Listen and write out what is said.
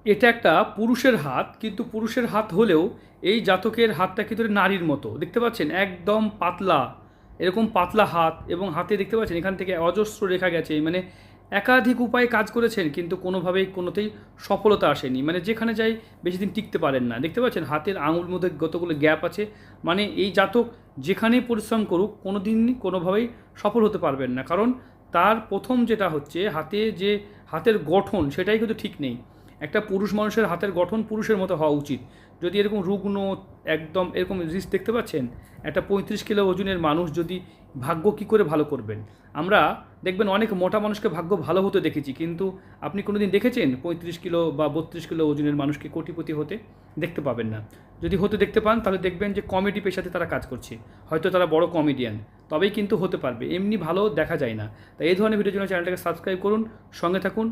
এটা একটা পুরুষের হাত, কিন্তু পুরুষের হাত হলেও এই জাতকের হাতটা কিন্তু নারীর মতো দেখতে পাচ্ছেন, একদম পাতলা, এরকম পাতলা হাত, এবং হাতে দেখতে পাচ্ছেন এখান থেকে অজস্র রেখা গেছে, মানে একাধিক উপায়ে কাজ করেছেন কিন্তু কোনোতেই সফলতা আসেনি, মানে যেখানে যাই বেশি দিন টিকতে পারেন না। দেখতে পাচ্ছেন হাতের আঙুল মধ্যে কতগুলো গ্যাপ আছে, মানে এই জাতক যেখানেই পরিশ্রম করুক কোনোভাবেই সফল হতে পারবেন না, কারণ তার প্রথম যেটা হচ্ছে হাতের গঠন সেটাই কিন্তু ঠিক নেই। একটা পুরুষ মানুষের হাতের গঠন পুরুষের মতো হওয়া উচিত। যদি এরকম রুগ্ন, একদম এরকম রিস্ট দেখতে পাচ্ছেন, একটা 35 কিলো ওজনের মানুষ যদি ভাগ্য কী করে ভালো করবেন? আমরা দেখবেন অনেক মোটা মানুষকে ভাগ্য ভালো হতে দেখেছি, কিন্তু আপনি কোনোদিন দেখেছেন 35 কিলো বা 32 কিলো ওজনের মানুষকে কোটিপতি হতে? দেখতে পাবেন না। যদি হতে দেখতে পান তাহলে দেখবেন যে কমেডি পেশাতে তারা কাজ করছে, হয়তো তারা বড় কমেডিয়ান, তবেই কিন্তু হতে পারবে, এমনি ভালো দেখা যায় না। তাই এই ধরনের ভিডিওর জন্য চ্যানেলটাকে সাবস্ক্রাইব করুন, সঙ্গে থাকুন।